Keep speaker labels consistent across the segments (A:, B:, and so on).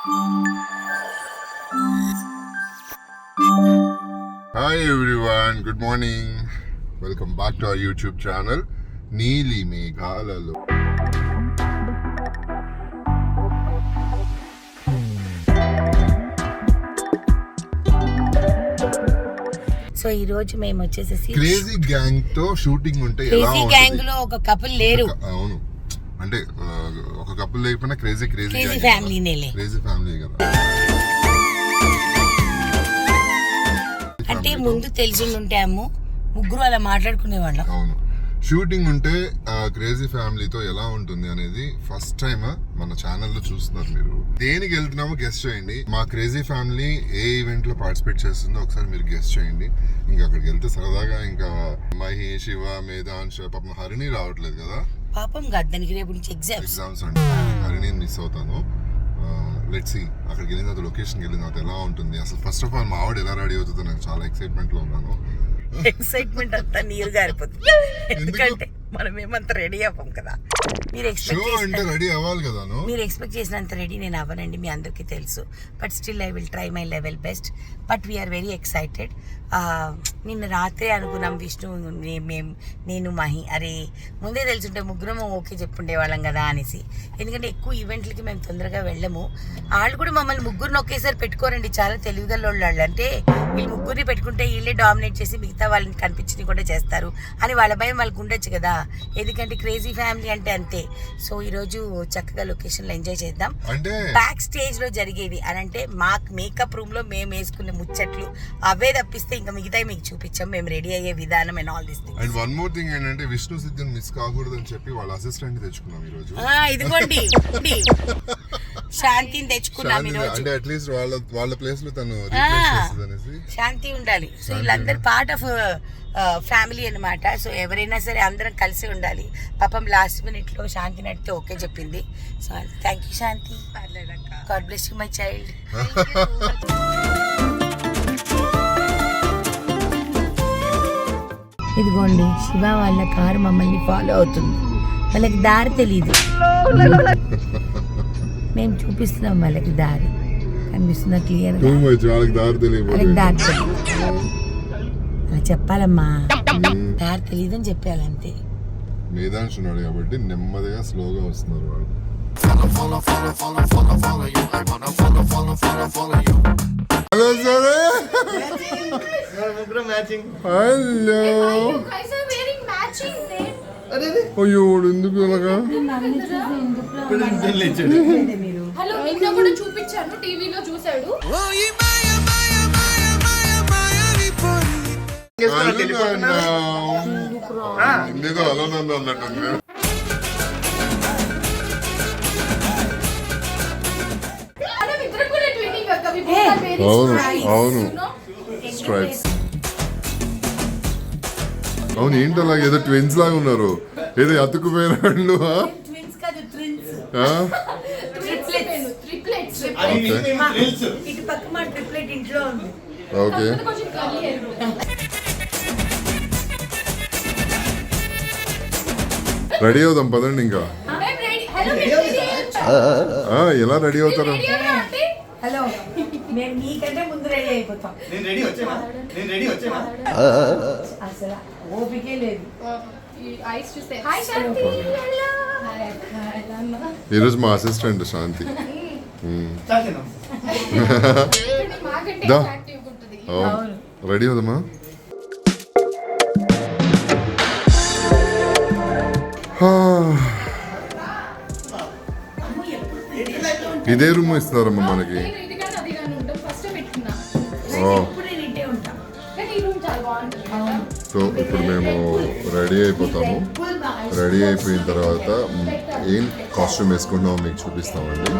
A: Hi everyone, good morning. Welcome back to our YouTube channel, Neeli Meghalalo.
B: So ఈ రోజు మేము వచ్చేసి
A: crazy gang తో షూటింగ్ ఉంటే ఎలా
B: క్రేజీ గ్యాంగ్ లో ఒక కపుల్ లేరు.
A: అవును, అంటే ఒక కపుల్ లేకపోయినా క్రేజీ
B: ఫ్యామిలీనే.
A: క్రేజీ ఫ్యామిలీ కదా.
B: అంటే ముందు తెలిసి ఉంటాము, ముగ్గురు అలా మాట్లాడుకునేవాళ్ళం.
A: అవును, షూటింగ్ ఉంటే క్రేజీ ఫ్యామిలీతో ఎలా ఉంటుంది అనేది ఫస్ట్ టైం మన ఛానల్లో చూస్తున్నారు మీరు. దేనికి వెళ్తున్నామో గెస్ట్ చేయండి. మా క్రేజీ ఫ్యామిలీ ఏ ఈవెంట్ లో పార్టిసిపేట్ చేస్తుందో ఒకసారి మీరు గెస్ట్ చేయండి. ఇంకా అక్కడికి వెళ్తే సరదాగా ఇంకా మహి, శివ, మేధాంశ, పాపం హరిణి రావట్లేదు కదా.
B: పాపం కాదు, దానికి రేపు నుంచి ఎగ్జామ్స్
A: అంటే హరిణి మిస్ అవుతాను. లెట్స్ సీ అక్కడికి వెళ్ళిన తర్వాత లొకేషన్కి వెళ్ళిన తర్వాత ఎలా ఉంటుంది. అసలు ఫస్ట్ ఆఫ్ ఆల్ మా ఆవిడ ఎలా రెడీ అవుతుందో నాకు చాలా ఎక్సైట్మెంట్ లో ఉన్నాను.
B: ఎక్సైట్మెంట్ అంతా నీరు గారిపోతుంది, ఎందుకంటే మనం ఏమంత రెడీ అవ్వం కదా. మీరు ఎక్స్పెక్ట్ చేసినంత రెడీ నేను అవ్వనండి, మీ అందరికీ తెలుసు. But still I will try my level best. But we are very excited. నిన్న రాత్రే అనుకున్నాం విష్ణు, నేను మహి, అరే ముందే తెలుసుంటే ముగ్గురం ఓకే చెప్పుండేవాళ్ళం కదా అనేసి. ఎందుకంటే ఎక్కువ ఈవెంట్లకి మేము తొందరగా వెళ్ళము. వాళ్ళు కూడా మమ్మల్ని ముగ్గురిని ఒకేసారి పెట్టుకోరండి, చాలా తెలివిగల వాళ్ళు. అంటే వీళ్ళు ముగ్గురిని పెట్టుకుంటే వీళ్ళే డామినేట్ చేసి మిగతా వాళ్ళని కనిపించి కూడా చేస్తారు అని వాళ్ళ భయం వాళ్ళకి ఉండొచ్చు కదా. ఎందుకంటే క్రేజీ ఫ్యామిలీ అంటే అంతే. సో ఈరోజు చక్కగా లొకేషన్లో ఎంజాయ్ చేద్దాం. బ్యాక్ స్టేజ్ లో జరిగేవి అని అంటే మా మేకప్ రూమ్ లో మేము వేసుకునే ముచ్చట్లు అవే తప్పిస్తే ఇంకా మిగతా మీకు చూపించాం. మేము రెడీ అయ్యే విధానం and all this things.
A: And one more thing ఏంటంటే విష్ణు సిద్ధన్ మిస్ కాకూడదు అని చెప్పి వాళ్ళ అసిస్టెంట్ తెచ్చుకున్నాం ఈ రోజు.
B: ఇదిగోండి శాంతిని తెచ్చుకున్నాం ఈ రోజు.
A: అంటే అట్లీస్ట్ వాళ్ళ ప్లేస్ లో తను రీప్లేస్ చేస్తుంది అనేసి
B: శాంతి ఉండాలి. సో వీళ్ళందరూ పార్ట్ ఆఫ్ ఫ్యామిలీ అన్నమాట. సో ఎవరైనా సరే అందరం కలిసి ఉండాలి. పాపం లాస్ట్ మినిట్ లో శాంతి నడితే ఓకే చెప్పింది. So thank you Shanti, God bless you my child. ఇదిగోండి శివ వాళ్ళ కారు మమ్మల్ని ఫాలో అవుతుంది. వాళ్ళకి దారి తెలీదు, మేము చూపిస్తున్నాం వాళ్ళకి దారి. కనిపిస్తుందా క్లియర్? వాళ్ళకి దారి తెలియదు, అలా చెప్పాలమ్మా. దారి తెలియదని చెప్పాలి అంతే.
A: మేధాంశున్నాడు కాబట్టి నెమ్మదిగా స్లోగా వస్తున్నారు వాళ్ళు. Hello sir, hello. అయ్యో ఎందుకు ఇలాగా?
C: హలో, నిన్న కూడా చూపించాను, టీవీలో చూసాడు.
A: ఎందుకు అలా నన్ను అన్నట్టుంది. అవును అవును, స్ట్రైప్స్. అవును, ఏంటి అలాగే ఏదో ట్విన్స్ లాగా ఉన్నారు, ఏదో అతుక్కుపోయిన వాళ్ళు. ఓకే, రెడీ అవుదాం పదండి. ఇంకా ఎలా రెడీ అవుతారు?
B: హలో, మేము మీకంటే ముందు రెడీ అయిపోతాం. అసలు ఓపికే లేదు.
A: ఈరోజు మా అసిస్టెంట్ శాంతి. రెడీ అవుదమ్మా. ఇదే రూమ్ ఇస్తారమ్మా మనకి. సో ఇప్పుడు మేము రెడీ అయిపోతాము. రెడీ అయిపోయిన తర్వాత ఏం కాస్ట్యూమ్ వేసుకుంటామో మీకు చూపిస్తామండి.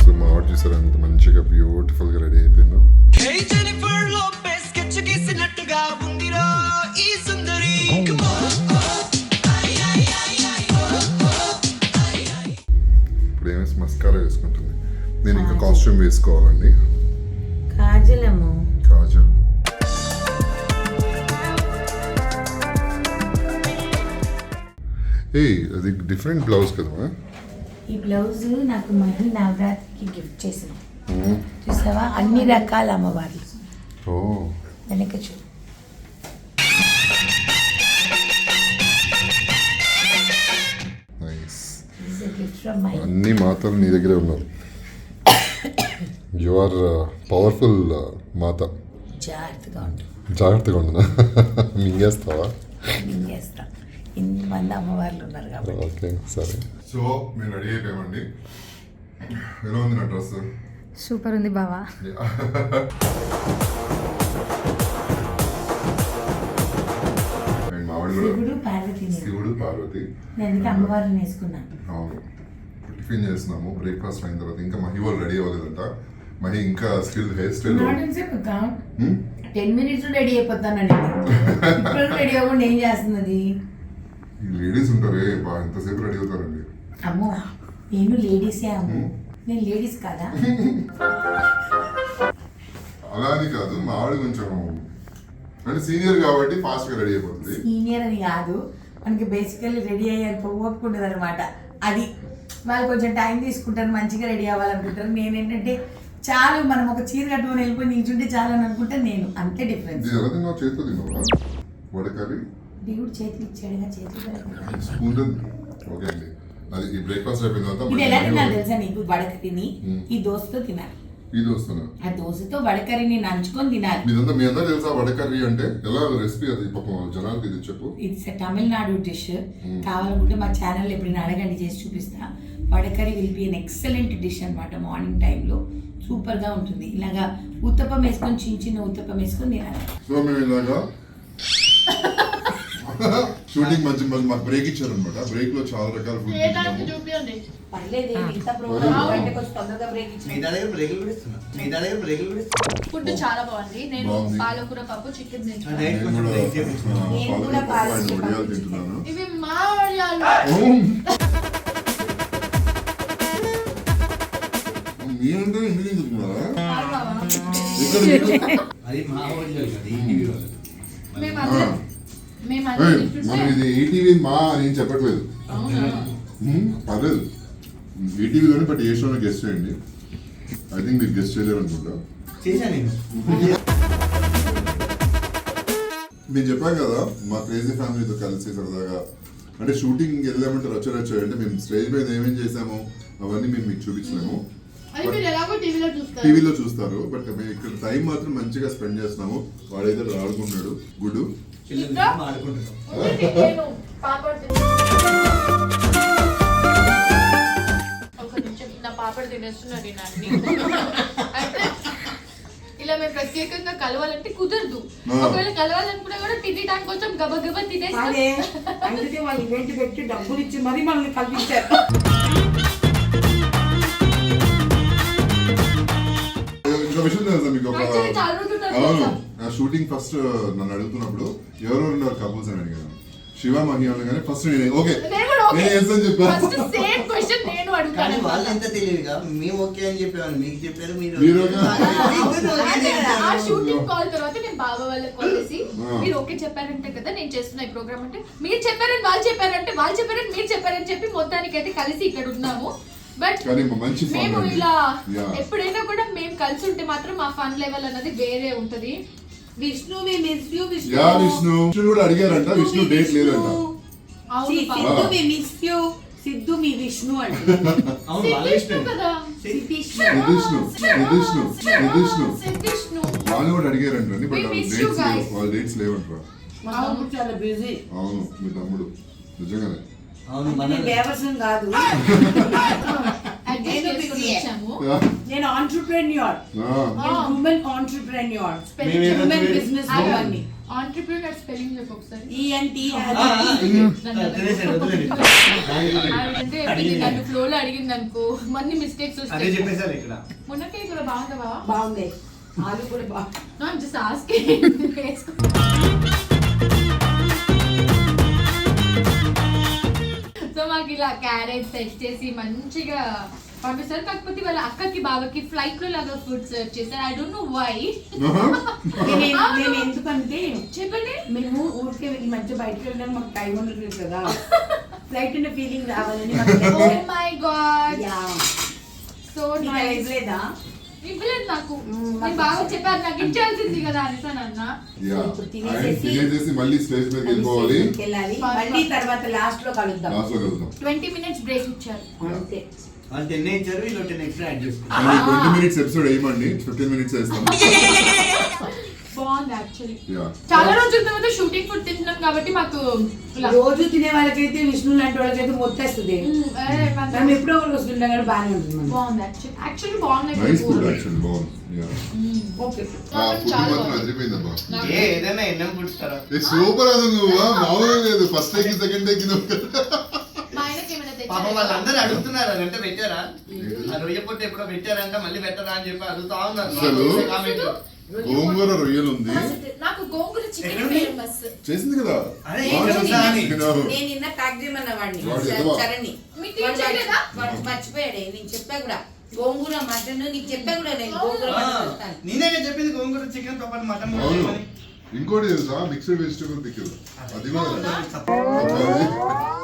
A: సో మా ఆవిడ చూసారు అంత మంచిగా బ్యూటిఫుల్ గా రెడీ అయిపోయిందో. ఇప్పుడు ఏమేసి మస్కారా వేసుకుంటుంది. నేను ఇంకా కాస్ట్యూమ్ వేసుకోవాలండి.
B: కాజల్.
A: ఏ అది డిఫరెంట్ బ్లౌజ్ కదా.
B: ఈ బ్లౌజ్ నాకు మహి నవరాత్రికి గిఫ్ట్ చేసింది. చూసావా అన్ని రకాల అమ్మవార్లు.
A: ఓ
B: వెనక చూ.
A: నైస్.
B: Gift from Mahi.
A: అన్ని మాతలు నీ దగ్గరే ఉన్నారు. యు ఆర్ పవర్ఫుల్ మాత.
B: జాగ్రత్తగా ఉంటుంది.
A: జాగ్రత్తగా ఉండనా? మింగేస్తావా?
B: మింగేస్తా. ఇన్ని మంది అమ్మవార్లు ఉన్నారు కాబట్టి.
A: ఓకే సరే. సో మేము రెడీ అయిపోయామండి. ఎలా ఉంది నా డ్రెస్?
C: సూపర్ ఉంది బావా.
A: అండ్ మామిడి
B: శివుడు పార్వతి.
A: శివుడు పార్వతి.
B: నేను అందుకే అమ్మవారిని వేసుకున్నాను.
A: అవును. టిఫిన్ చేస్తున్నాము. బ్రేక్ఫాస్ట్ అయిన తర్వాత ఇంకా మహి వాళ్ళు రెడీ అవ్వలేదంట. మహి ఇంకా still hair style.
B: 10 minutes ready అయిపోతానండి. ఇప్పుడు రెడీ అవ్వకుండా ఏం చేస్తున్నది?
A: లేడీస్ ఉంటారే ఎంతసేపు రెడీ అవుతారండి.
B: అమ్మో నేను లేడీసే అమ్మో. నేను లేడీస్ కాదా?
A: అలా అని కాదు, మా ఆవిడ కొంచెం అంటే సీనియర్ కాబట్టి ఫాస్ట్ గా రెడీ అయిపోతుంది.
B: సీనియర్ అని కాదు, మనకి బేసికల్లీ రెడీ అయ్యాక ఓపిక ఉండదు అనమాట. అది వాళ్ళు కొంచెం టైం తీసుకుంటారు, మంచిగా రెడీ అవ్వాలనుకుంటారు. నేనేంటంటే చాలు మనం ఒక చీర కట్టుకొని వెళ్ళిపోయి నిల్చుంటే చాలు అని అనుకుంటాను నేను. అంతే డిఫరెన్స్.
A: ఇది ఎలా తిన్నావు? చేతితో తిన్నావా? వడకర్రీ
B: దేవుడు చేతులు ఇచ్చాడుగా, చేతులు.
A: స్పూన్ ఓకే అండి. అది ఈ బ్రేక్ఫాస్ట్ అయిపోయిన
B: ఇది ఎలా తినాలి
A: తర్వాత
B: తెలుసా నీకు? వడకర్రీని ఈ దోశతో తినాలి.
A: ఇది వస్తున్నా
B: ఆ దోశతో వడకర్రీని నంచుకొని తినాలి.
A: మీ అందరూ తెలుసా వడకర్రీ అంటే? ఎలా రెసిపీ అది పాపం జనాలకి ఇది చెప్పు.
B: ఇది తమిళనాడు డిష్. కావాలనుకుంటే మా ఛానల్ ఎప్పుడైనా అడగండి, చేసి చూపిస్తా. Vada curry will be an excellent dish అనమాట. మార్నింగ్ టైంలో సూపర్గా ఉంటుంది. ఇలాగా ఉత్తప్పం వేసుకొని చిన్న ఉత్తప్పం వేసుకొని తినాలి.
A: సో మేము ఇలాగా షూటింగ్ మంచి మాకు బ్రేక్ ఇచ్చారు అనమాట. బ్రేక్ లో చాలా రకాల ఫుడ్
B: పర్లేదు, ఇంత ప్రోగ్రామ్ అంటే కొంచెం తొందరగా బ్రేక్
C: ఫుడ్ చాలా బాగుంది. నేను
A: బాగుంది.
C: పాలకూర పప్పు చికెన్ తింటాను.
A: నేను కూడా వడియాలు తింటున్నాను.
C: ఇవి మా వడియాలు.
A: మీరంటే ఇంటికి తింటున్నారా?
C: కాదు బావా.
A: ఇక్కడ మీరు?
C: మేమందరం
A: ఏయ్, మనం ఇది ఈటీవీ మా నేను చెప్పట్లేదు. పర్లేదు ఈటీవీలోనే, బట్ ఏ షోలో గెస్ట్ చేయండి. ఐ థింక్ మీరు గెస్ట్ చేయలేరు అనుకుంటా. నేను చెప్పాను కదా మా క్రేజీ ఫ్యామిలీతో కలిసి సరదాగా అంటే షూటింగ్ వెళ్ళామంటే రచ్చ అంటే మేము స్టేజ్ మీద ఏమేం చేసామో అవన్నీ మేము మీకు చూపించలేము.
C: అది మీరు ఎలాగో టీవీలో చూస్తారు.
A: టీవీలో చూస్తారు, బట్ మేము ఇక్కడ టైం మాత్రం మంచిగా స్పెండ్ చేస్తున్నాము. వాడైతే ఆడుకుంటున్నాడు గుడ్డు.
C: నేను పాపడ్ ఒక నిమిషం, నా పాపడ్ తినేస్తున్నారు అన్ని. అయితే ఇలా మేము ప్రత్యేకంగా కలవాలంటే కుదరదు. ఒకవేళ కలవాలనుకున్నా కూడా తినడానికి కొంచెం గబగబా తినేస్తాం.
B: అందుకే వాళ్ళు ఈవెంట్ పెట్టి డబ్బులు ఇచ్చి మరీ మనల్ని కల్పించారు.
A: ఇంకో విషయం తెలుసా మీకు?
C: Actually చాలా రోజులు ఉన్నారు
A: అవును,
C: తెలుసా?
A: షూటింగ్ ఫస్ట్ నన్ను అడుగుతున్నప్పుడు ఎవరెవరు ఉన్నారు కపుల్స్ అని అడిగాను. శివ మహి అనగానే ఫస్ట్ నేను ఓకే
C: నేను కూడా ఓకే.
A: నేను ఎస్ అని చెప్పాను.
C: ఫస్ట్ సేమ్ క్వశ్చన్ నేను
D: కానీ
C: అడుగుతాను.
D: వాళ్ళు ఎంత తెలియదుగా మేము ఓకే అని చెప్పాము, మీకు చెప్పారు మీరు
A: మీరు
D: ఓకే.
A: ఓకే.
C: ఆ షూటింగ్ కాల్ తర్వాత నేను బాబా వాళ్ళకి కాల్ చేసి
A: ఆ.
C: మీరు ఓకే చెప్పారంటే కదా నేను చేస్తున్న ఈ ప్రోగ్రామ్ అంటే మీరు చెప్పారని వాళ్ళు చెప్పారంటే వాళ్ళు చెప్పారని మీరు చెప్పారని చెప్పి మొత్తానికి అయితే కలిసి ఇక్కడ ఉన్నాము. బట్
A: కానీ మంచి fun
C: మేము
A: అండి.
C: ఇలా
A: Yeah.
C: ఎప్పుడైనా కూడా మేము కలిసి ఉంటే మాత్రం మా ఫన్ లెవెల్ అన్నది వేరే ఉంటది.
B: విష్ణు మీ miss you Vishnu.
A: Yeah Vishnu కూడా అడిగారంట. విష్ణు డేట్ లేదంట.
C: అవును పాపం.
B: సిద్ధు మీ మిస్ యూ. సిద్ధు మీ విష్ణు అంటే
D: అవును వాళ్ళ
C: సిద్ధిష్ణు
D: ఇష్టం.
C: కదా.
A: నిధిష్ణు
C: సిద్ధిష్ణు.
A: వాళ్ళు కూడా అడిగారంట but
C: We miss you guys.
A: వాళ్ళ డేట్స్ లేవంటారా.
B: మా తమ్ముడు చాలా బిజీ.
A: అవును మీ తమ్ముడు నిజంగానే.
D: అవును మన
B: నేను బేవర్సం కాదు.
C: అడ్జస్ట్ చేసుకొని వచ్చాము.
B: నేను ఆంట్రప్రెన్యూర్. నేను women entrepreneur.
C: Spelling
B: women business women.
C: Entrepreneur spelling చెప్పు ఒకసారి.
B: ఈఎన్టీ
D: వదిలేసాడు, వదిలేండి.
C: అంటే ఇప్పుడు నన్ను ఫ్లోలో అడిగింది అనుకో మన్ని మిస్టేక్స్
D: అదే
C: వస్తాయి.
D: చెప్పేసారు ఇక్కడ.
C: మునక్కాయ కూడా బాగుందా?
B: బాగుంది. ఆలు కూడా బాగుంది.
C: No, I'm just asking. So మాకు ఇలా క్యారెట్ సెట్ చేసి మంచిగా పంపిస్తారు. కాకపోతే వాళ్ళ అక్కకి బావకి ఫ్లైట్ లో లాగా ఫుడ్ సర్వ్ చేస్తారు. I don't know why.
B: నేను ఎందుకంటే
C: చెప్పండి.
B: మేము ఊరికే ఈ మధ్య బయటకు వెళ్ళడానికి మాకు టైం ఉండట్లేదు కదా. ఫ్లైట్ ఉన్న ఫీలింగ్ రావాలని
C: oh my god so nice
B: లేదా
C: ఇవ్వలేదు నాకు నేను బాగా చెప్పాను నాకు ఇచ్చాల్సింది కదా అనేసాను అన్న
A: Yeah.
B: ఇప్పుడు
A: And తినేసేసి మళ్ళీ స్టేజ్ మీద వెళ్ళిపోవాలి.
B: వెళ్ళాలి మళ్ళీ తర్వాత లాస్ట్ లో కలుద్దాం.
A: లాస్ట్ లో కలుద్దాం.
C: 20 minutes బ్రేక్ ఇచ్చారు
B: అంతే.
D: వాళ్ళు 10 ఇచ్చారు, వీళ్ళు 10 ఎక్స్ట్రా యాడ్ చేసుకున్నారు.
A: మనం 20 minutes ఎపిసోడ్ వేయమండి, 15 minutes వేస్తాం.
C: బాగుంది యాక్చువల్లీ
A: Yeah.
C: చాలా రోజుల తర్వాత షూటింగ్ ఫుడ్ తింటున్నాం కాబట్టి మాకు ఇలా
B: రోజు తినే వాళ్ళకైతే విష్ణు లాంటి వాళ్ళకైతే మొత్తేస్తుంది. మనం ఎప్పుడో ఒకటి వస్తుంటాం కానీ బాగానే ఉంటుంది మనకి.
C: బాగుంది యాక్చువల్లీ బాగుంది
A: నైస్ ఫుడ్ యాక్చువల్లీ బాగుంది. Yeah.
B: ఓకే
A: ఆ ఫుడ్ మాత్రం అదిరిపోయిందబ్బా.
D: ఏదైనా ఎన్నం పుట్టారా?
A: సూపర్ అది నువ్వు మామూలుగా లేదు. ఫస్ట్ టేక్ సెకండ్ టేక్
C: మా ఆయనకి ఏమైనా
D: పాపం
C: తెచ్చారా?
D: వాళ్ళందరూ అడుగుతున్నారు అంటే పెట్టారా, ఆ రొయ్య పొట్టు ఎప్పుడో పెట్టారంట, మళ్ళీ పెట్టరా అని చెప్పి అడుగుతా ఉన్నారు
A: అసలు?
D: కామెంట్ లో.
A: గోంగూర రొయ్యలు ఉంది
C: నాకు గోంగూర చికెన్
D: ఎక్కడుంది?
C: ఫేమస్
A: చేసింది కదా.
D: అరే,
A: బాగా
D: ఇక్కడ ఉందా అని.
A: చేసింది.
B: నేను నిన్న ప్యాక్ చేయమన్న వాడిని
A: వాడు ఎదవా.
B: చరణి
C: మీకు తెచ్చలేదా?
B: వాడు మర్చిపోయాడే. నేను చెప్పా కూడా గోంగూర మటన్ నీకు చెప్పా కూడా నేను గోంగూర
D: ఆ,
B: మటన్ వస్తాను.
D: నేనే చెప్పింది గోంగూర చికెన్ తో పాటు మటన్ కూడా
A: అవును.
D: చేయమని.
A: ఇంకోటి తెలుసా, మిక్స్డ్ వెజిటబుల్ పికిల్. అది కూడా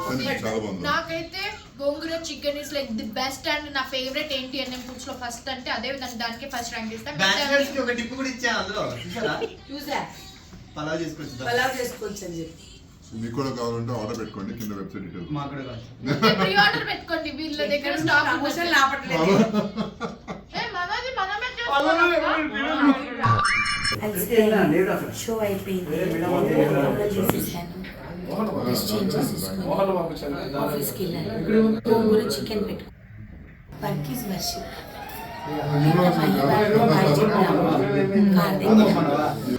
A: అది చాలా బాగుంది.
C: నాకైతే gongura chicken is like the best and నా ఫేవరెట్ ఏంటి అనే ఫుడ్స్ లో ఫస్ట్ అంటే అదే దానికి ఫస్ట్ ర్యాంక్ ఇస్తాను
D: బ్యాచిలర్స్ కి ఒక టిప్ కూడా ఇచ్చా అందులో, చూసారా?
B: చూసా
D: పలావ్ చేసుకొచ్చి
B: పలావ్ చేసుకోవచ్చు అని చెప్పి.
A: మీకు కూడా కావాలంటే ఆర్డర్ పెట్టుకోండి, కింద వెబ్సైట్ డీటెయిల్స్.
D: మాకు కూడా కావాలి.
C: ప్రీ ఆర్డర్ పెట్టుకోండి వీళ్ళ దగ్గర స్టాక్
B: ప్రమోషన్ ఆపట్లేదు.
C: మనది మనమే
B: షో అయిపోయింది చేసేసాను. ఆఫీస్కి వెళ్ళాను. గోంగూర చికెన్ పెట్టుకో. బర్కీస్ వర్షిప్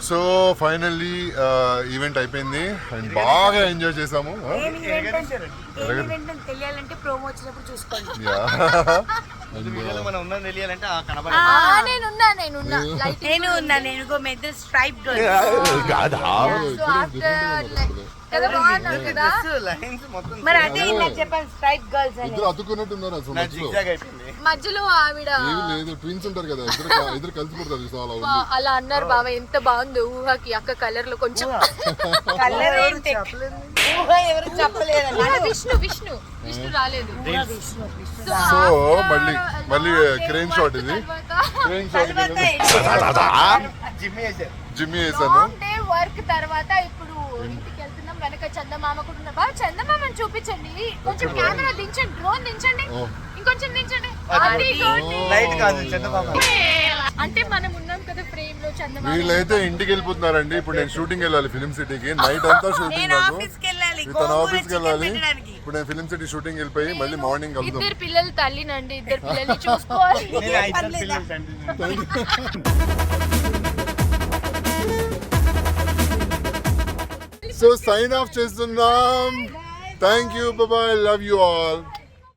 A: సో ఫైనల్లీ ఈవెంట్ అయిపోయింది అండ్ బాగా ఎంజాయ్ చేసాము.
B: తెలియాలంటే ప్రోమో వచ్చినప్పుడు చూసుకోండి.
D: వీడియోలో మనం ఉందని తెలియాలంటే ఆ
C: నేనున్నా
B: నేను గో మెద్ద స్ట్రైప్
D: లైన్స్ మొత్తం
B: మరి అదే ఇలా చెప్పాను స్ట్రైప్ గర్ల్స్ అని.
A: ఇద్దరు అతుకున్నట్టున్నారు అసలు
D: నా
A: మధ్యలో.
D: zigzag అయిపోయింది.
C: మధ్యలో ఆవిడ
A: ఏమీ లేదు, ట్విన్స్ ఉంటారు కదా, ఇద్దరు కలిసి పడతారు చూసా అలా ఉంది.
C: అలా అన్నారు బావ ఎంత బాగుంది ఊహకి అక్క కలర్ లో కొంచెం
B: కలర్ ఏంటి? ఊహ ఎవరు చెప్పలేదు.
C: విష్ణు రాలేదు
A: సో మళ్ళీ క్రేన్ షాట్ ఇది. క్రేన్ షాట్
D: జిమ్ చేశారు.
A: జిమ్మి వేసాను.
C: లాంగ్ డే వర్క్ తర్వాత ఇప్పుడు ఇంటికి వెళ్తున్నాం. వెనక చందమామ కూడా ఉన్నారు. బాగా చందమామని చూపించండి, కొంచెం కెమెరా దించండి, డ్రోన్ దించండి, ఇంకొంచెం దించండి.
D: లైట్ కాదు చందమామ.
C: అంటే మనం ఉన్నాం కదా ఫ్రేమ్ లో చందమామ.
A: వీళ్ళైతే ఇంటికి వెళ్ళిపోతున్నారండి. ఇప్పుడు నేను షూటింగ్ వెళ్ళాలి ఫిలిం సిటీకి. నైట్ అంతా షూటింగ్
B: నేను
A: నాకు.
B: ఆఫీస్కి వెళ్ళాలి.
A: తన ఆఫీస్కి
B: గోంగూర
A: వెళ్ళాలి.
B: చికెన్ పెట్టడానికి.
A: ఇప్పుడు నేను ఫిలిం సిటీ షూటింగ్ వెళ్ళిపోయి మళ్ళీ మార్నింగ్ కలుద్దాం.
C: ఇద్దరు పిల్లలు తల్లినండి, ఇద్దరు పిల్లల్ని చూసుకోవాలి.
D: నేను ఐదు పిల్లలు కంటిన్యూ.
A: సో సైన్ ఆఫ్ చేస్తున్నాం. Thank you, bye, love you all.